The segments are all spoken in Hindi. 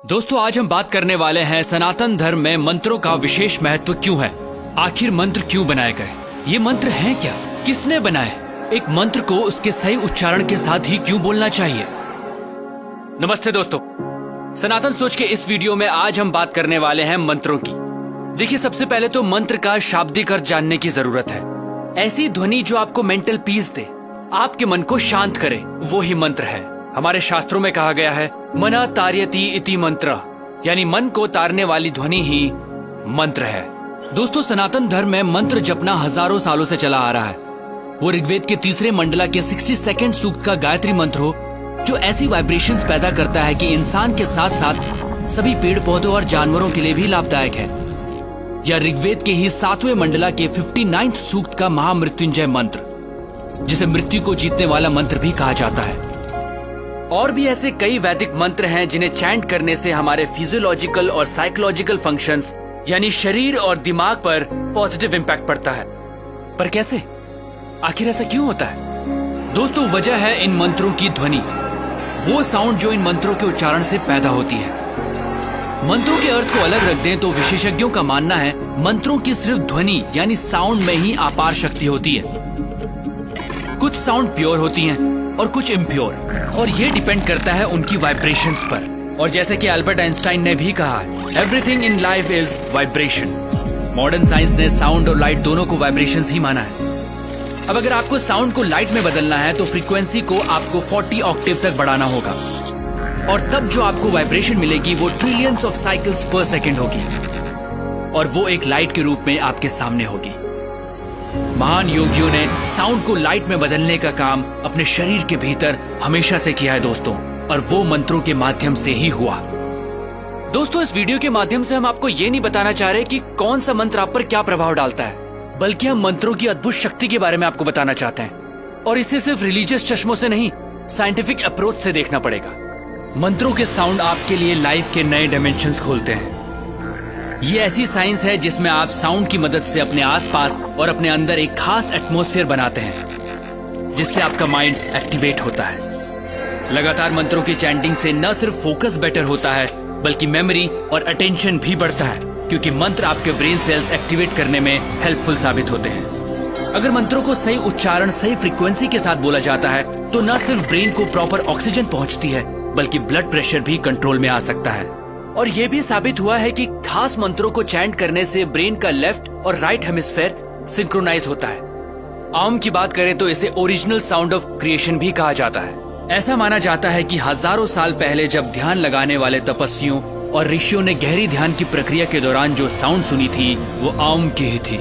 दोस्तों आज हम बात करने वाले हैं सनातन धर्म में मंत्रों का विशेष महत्व क्यों है। आखिर मंत्र क्यों बनाए गए, ये मंत्र हैं क्या, किसने बनाए, एक मंत्र को उसके सही उच्चारण के साथ ही क्यों बोलना चाहिए। नमस्ते दोस्तों, सनातन सोच के इस वीडियो में आज हम बात करने वाले हैं मंत्रों की। देखिए, सबसे पहले तो मंत्र का शाब्दिक अर्थ जानने की जरूरत है। ऐसी ध्वनि जो आपको मेंटल पीस दे, आपके मन को शांत करे, वो ही मंत्र है। हमारे शास्त्रों में कहा गया है मना तार्यति इति मंत्र, यानी मन को तारने वाली ध्वनि ही मंत्र है। दोस्तों, सनातन धर्म में मंत्र जपना हजारों सालों से चला आ रहा है। वो ऋग्वेद के तीसरे मंडला के 62 सूक्त का गायत्री मंत्र हो, जो ऐसी वाइब्रेशंस पैदा करता है कि इंसान के साथ साथ सभी पेड़ पौधों और जानवरों के लिए भी लाभदायक है। या ऋग्वेद के ही 7वें मंडला के 59 सूक्त का महामृत्युंजय मंत्र, जिसे मृत्यु को जीतने वाला मंत्र भी कहा जाता है। और भी ऐसे कई वैदिक मंत्र हैं जिन्हें चैंट करने से हमारे फिजियोलॉजिकल और साइकोलॉजिकल फंक्शंस यानी शरीर और दिमाग पर पॉजिटिव इम्पैक्ट पड़ता है। पर कैसे, आखिर ऐसा क्यों होता है? दोस्तों, वजह है इन मंत्रों की ध्वनि, वो साउंड जो इन मंत्रों के उच्चारण से पैदा होती है। मंत्रों के अर्थ को अलग रख दें तो विशेषज्ञों का मानना है मंत्रों की सिर्फ ध्वनि यानी साउंड में ही अपार शक्ति होती है। कुछ साउंड प्योर होती हैं और कुछ इम्प्योर, और ये डिपेंड करता है उनकी वाइब्रेशंस पर। और जैसे कि अल्बर्ट आइंस्टाइन ने भी कहा है, everything in life is vibration. Modern science ने साउंड और लाइट दोनों को वाइब्रेशंस ही माना है। अब अगर आपको साउंड को लाइट में बदलना है तो फ्रीक्वेंसी को आपको 40 ऑक्टेव तक बढ़ाना होगा, और तब जो आपको वाइब्रेशन मिलेगी वो ट्रिलियंस ऑफ साइकिल्स पर सेकेंड होगी, और वो एक लाइट के रूप में आपके सामने होगी। महान योगियों ने साउंड को लाइट में बदलने का काम अपने शरीर के भीतर हमेशा से किया है दोस्तों, और वो मंत्रों के माध्यम से ही हुआ। दोस्तों, इस वीडियो के माध्यम से हम आपको ये नहीं बताना चाह रहे कि कौन सा मंत्र आप पर क्या प्रभाव डालता है, बल्कि हम मंत्रों की अद्भुत शक्ति के बारे में आपको बताना चाहते हैं। और इसे सिर्फ रिलीजियस चश्मों से नहीं, साइंटिफिक अप्रोच से देखना पड़ेगा। मंत्रों के साउंड आपके लिए लाइफ के नए डायमेंशंस खोलते हैं। ये ऐसी साइंस है जिसमें आप साउंड की मदद से अपने आसपास और अपने अंदर एक खास एटमॉस्फेयर बनाते हैं, जिससे आपका माइंड एक्टिवेट होता है। लगातार मंत्रों की चैंटिंग से न सिर्फ फोकस बेटर होता है, बल्कि मेमोरी और अटेंशन भी बढ़ता है, क्योंकि मंत्र आपके ब्रेन सेल्स एक्टिवेट करने में हेल्पफुल साबित होते हैं। अगर मंत्रों को सही उच्चारण, सही फ्रीक्वेंसी के साथ बोला जाता है तो न सिर्फ ब्रेन को प्रॉपर ऑक्सीजन पहुंचती है, बल्कि ब्लड प्रेशर भी कंट्रोल में आ सकता है। और ये भी साबित हुआ है कि खास मंत्रों को चैंट करने से ब्रेन का लेफ्ट और राइट हेमिस्फेयर सिंक्रोनाइज होता है। आम की बात करें तो इसे ओरिजिनल साउंड ऑफ क्रिएशन भी कहा जाता है। ऐसा माना जाता है कि हजारों साल पहले जब ध्यान लगाने वाले तपस्वियों और ऋषियों ने गहरी ध्यान की प्रक्रिया के दौरान जो साउंड सुनी थी वो आम की ही थी।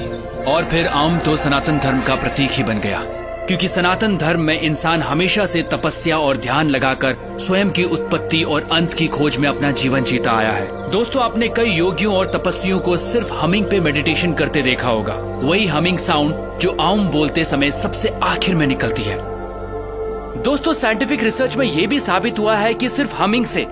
और फिर आम तो सनातन धर्म का प्रतीक ही बन गया, क्योंकि सनातन धर्म में इंसान हमेशा से तपस्या और ध्यान लगाकर स्वयं की उत्पत्ति और अंत की खोज में अपना जीवन जीता आया है। दोस्तों, आपने कई योगियों और तपस्वियों को सिर्फ हमिंग पे मेडिटेशन करते देखा होगा, वही हमिंग साउंड जो आम बोलते समय सबसे आखिर में निकलती है। दोस्तों, साइंटिफिक रिसर्च में यह भी साबित हुआ है कि सिर्फ हमिंग से,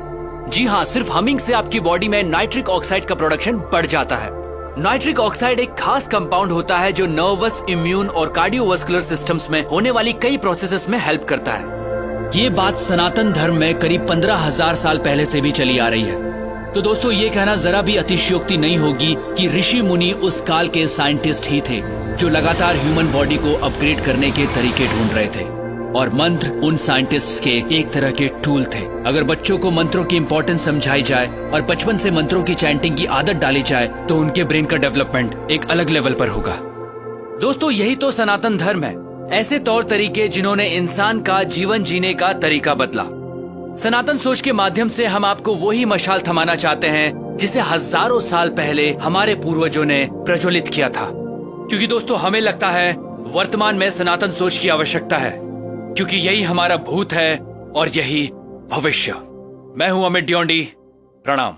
जी हाँ, सिर्फ हमिंग से आपकी बॉडी में नाइट्रिक ऑक्साइड का प्रोडक्शन बढ़ जाता है। नाइट्रिक ऑक्साइड एक खास कंपाउंड होता है जो नर्वस, इम्यून और कार्डियोवास्कुलर सिस्टम्स में होने वाली कई प्रोसेसेस में हेल्प करता है। ये बात सनातन धर्म में करीब 15,000 साल पहले से भी चली आ रही है। तो दोस्तों, ये कहना जरा भी अतिशयोक्ति नहीं होगी कि ऋषि मुनि उस काल के साइंटिस्ट ही थे जो लगातार ह्यूमन बॉडी को अपग्रेड करने के तरीके ढूंढ रहे थे, और मंत्र उन साइंटिस्ट्स के एक तरह के टूल थे। अगर बच्चों को मंत्रों की इंपॉर्टेंस समझाई जाए और बचपन से मंत्रों की चैंटिंग की आदत डाली जाए तो उनके ब्रेन का डेवलपमेंट एक अलग लेवल पर होगा। दोस्तों, यही तो सनातन धर्म है, ऐसे तौर तरीके जिन्होंने इंसान का जीवन जीने का तरीका बदला। सनातन सोच के माध्यम से हम आपको वही मशाल थमाना चाहते हैं जिसे हजारों साल पहले हमारे पूर्वजों ने प्रज्वलित किया था। क्योंकि दोस्तों, हमें लगता है वर्तमान में सनातन सोच की आवश्यकता है, क्योंकि यही हमारा भूत है और यही भविष्य। मैं हूं अमित ड्योंडी, प्रणाम।